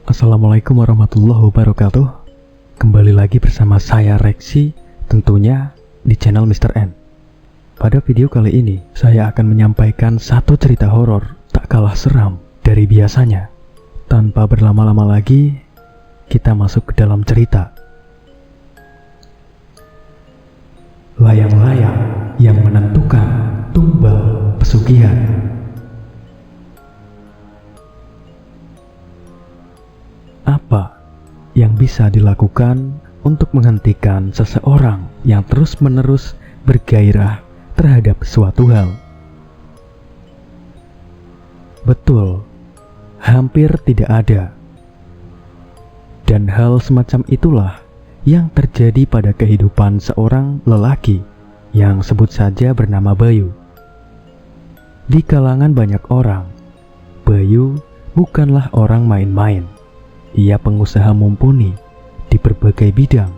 Assalamualaikum warahmatullahi wabarakatuh. Kembali lagi bersama saya Reksi, tentunya di channel Mr. N. Pada video kali ini, saya akan menyampaikan satu cerita horor tak kalah seram dari biasanya. Tanpa berlama-lama lagi, kita masuk ke dalam cerita. Layang-layang yang menentukan tumbal pesugihan. Apa yang bisa dilakukan untuk menghentikan seseorang yang terus-menerus bergairah terhadap suatu hal? Betul, hampir tidak ada. Dan hal semacam itulah yang terjadi pada kehidupan seorang lelaki yang sebut saja bernama Bayu. Di kalangan banyak orang, Bayu bukanlah orang main-main. Ia pengusaha mumpuni di berbagai bidang,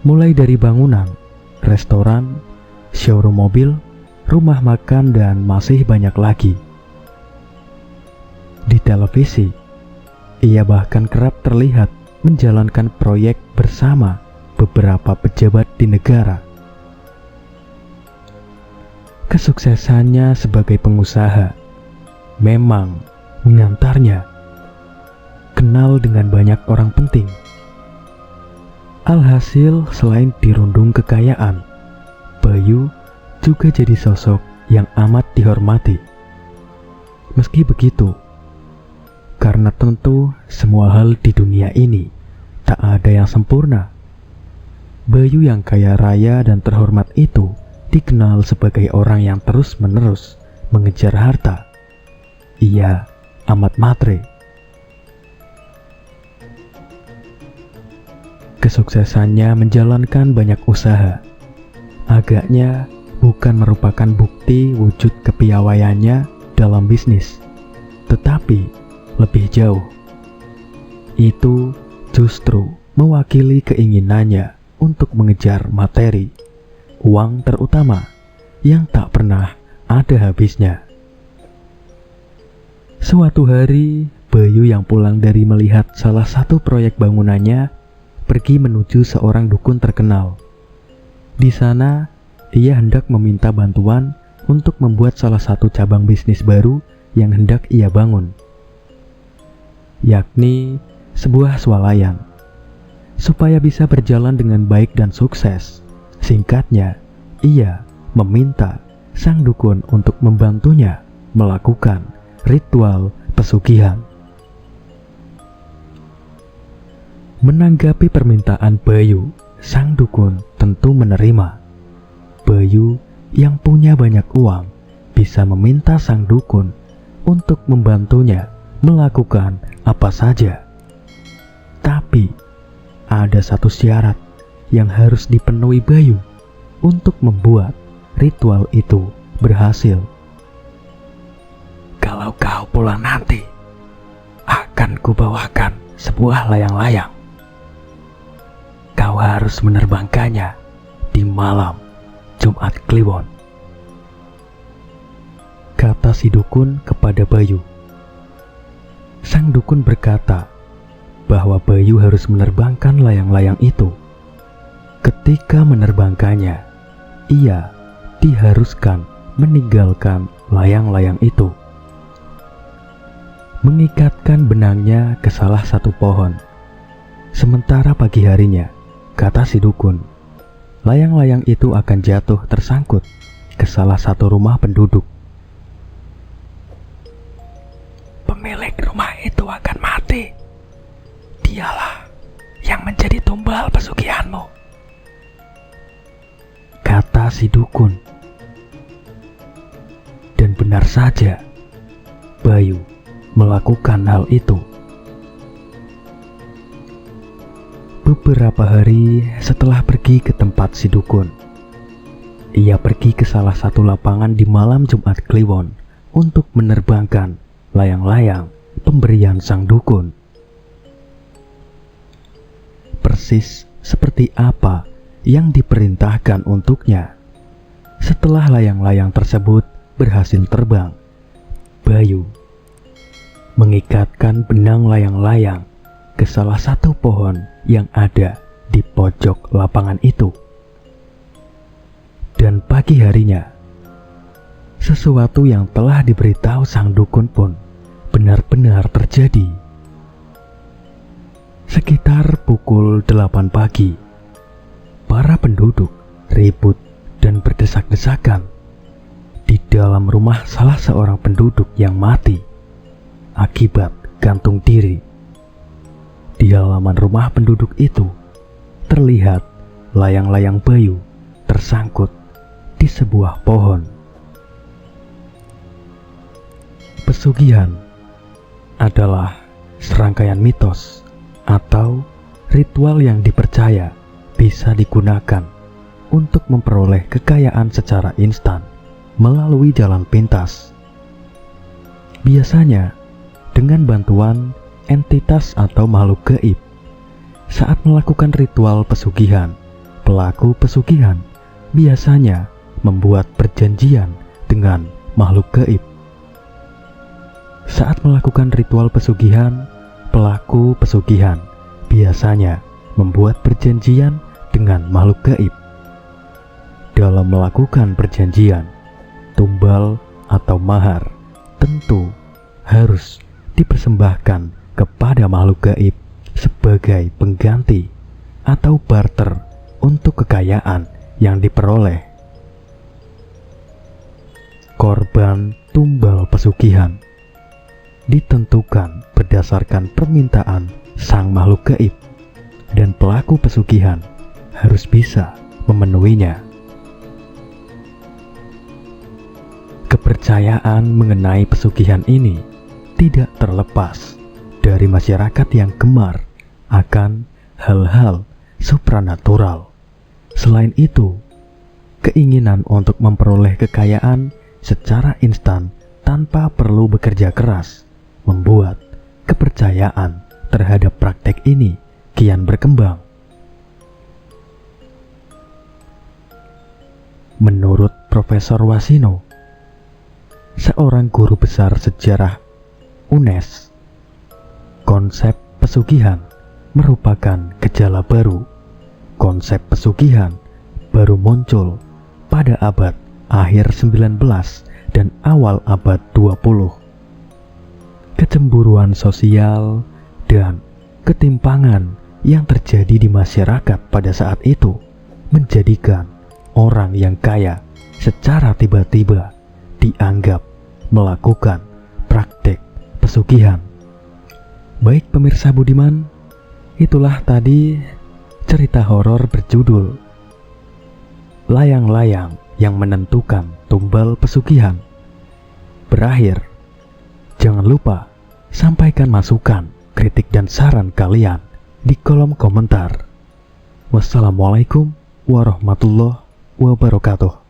mulai dari bangunan, restoran, showroom mobil, rumah makan, dan masih banyak lagi. Di televisi, ia bahkan kerap terlihat menjalankan proyek bersama beberapa pejabat di negara. Kesuksesannya sebagai pengusaha memang mengantarnya kenal dengan banyak orang penting. Alhasil, selain dirundung kekayaan, Bayu juga jadi sosok yang amat dihormati. Meski begitu, karena tentu semua hal di dunia ini tak ada yang sempurna, Bayu yang kaya raya dan terhormat itu dikenal sebagai orang yang terus-menerus mengejar harta. Ia amat matre. Kesuksesannya menjalankan banyak usaha agaknya bukan merupakan bukti wujud kepiawaiannya dalam bisnis, tetapi lebih jauh, itu justru mewakili keinginannya untuk mengejar materi, uang terutama, yang tak pernah ada habisnya. Suatu hari, Bayu yang pulang dari melihat salah satu proyek bangunannya pergi menuju seorang dukun terkenal. Di sana, ia hendak meminta bantuan untuk membuat salah satu cabang bisnis baru yang hendak ia bangun, yakni sebuah swalayan, supaya bisa berjalan dengan baik dan sukses. Singkatnya, ia meminta sang dukun untuk membantunya melakukan ritual pesugihan. Menanggapi permintaan Bayu, sang dukun tentu menerima. Bayu yang punya banyak uang bisa meminta sang dukun untuk membantunya melakukan apa saja. Tapi ada satu syarat yang harus dipenuhi Bayu untuk membuat ritual itu berhasil. Kalau kau pulang nanti, akan kubawakan sebuah layang-layang. Kau harus menerbangkannya di malam Jumat Kliwon, kata si dukun kepada Bayu. Sang dukun berkata bahwa Bayu harus menerbangkan layang-layang itu. Ketika menerbangkannya, ia diharuskan meninggalkan layang-layang itu, mengikatkan benangnya ke salah satu pohon. Sementara pagi harinya, kata si dukun, layang-layang itu akan jatuh tersangkut ke salah satu rumah penduduk. Pemilik rumah itu akan mati. Dialah yang menjadi tumbal pesugihanmu, kata si dukun. Dan benar saja, Bayu melakukan hal itu. Beberapa hari setelah pergi ke tempat si dukun, ia pergi ke salah satu lapangan di malam Jumat Kliwon untuk menerbangkan layang-layang pemberian sang dukun. Persis seperti apa yang diperintahkan untuknya. Setelah layang-layang tersebut berhasil terbang, Bayu mengikatkan benang layang-layang ke salah satu pohon yang ada di pojok lapangan itu. Dan pagi harinya, sesuatu yang telah diberitahu sang dukun pun benar-benar terjadi. Sekitar pukul 8 pagi, para penduduk ribut dan berdesak-desakan di dalam rumah salah seorang penduduk yang mati akibat gantung diri. Di halaman rumah penduduk itu terlihat layang-layang bayu tersangkut di sebuah pohon. Pesugihan adalah serangkaian mitos atau ritual yang dipercaya bisa digunakan untuk memperoleh kekayaan secara instan melalui jalan pintas. Biasanya dengan bantuan entitas atau makhluk gaib. Saat melakukan ritual pesugihan, pelaku pesugihan biasanya membuat perjanjian dengan makhluk gaib. Saat melakukan ritual pesugihan, pelaku pesugihan biasanya membuat perjanjian dengan makhluk gaib. Dalam melakukan perjanjian, tumbal atau mahar tentu harus dipersembahkan kepada makhluk gaib sebagai pengganti atau barter untuk kekayaan yang diperoleh. Korban tumbal pesugihan ditentukan berdasarkan permintaan sang makhluk gaib, dan pelaku pesugihan harus bisa memenuhinya. Kepercayaan mengenai pesugihan ini tidak terlepas dari masyarakat yang gemar akan hal-hal supranatural. Selain itu, keinginan untuk memperoleh kekayaan secara instan tanpa perlu bekerja keras membuat kepercayaan terhadap praktek ini kian berkembang. Menurut Profesor Wasino, seorang guru besar sejarah UNES, konsep pesugihan merupakan gejala baru. Konsep pesugihan baru muncul pada abad akhir 19 dan awal abad 20. Kecemburuan sosial dan ketimpangan yang terjadi di masyarakat pada saat itu menjadikan orang yang kaya secara tiba-tiba dianggap melakukan praktek pesugihan. Baik pemirsa budiman, itulah tadi cerita horor berjudul Layang-layang yang menentukan tumbal pesugihan. Berakhir, jangan lupa sampaikan masukan, kritik dan saran kalian di kolom komentar. Wassalamualaikum warahmatullahi wabarakatuh.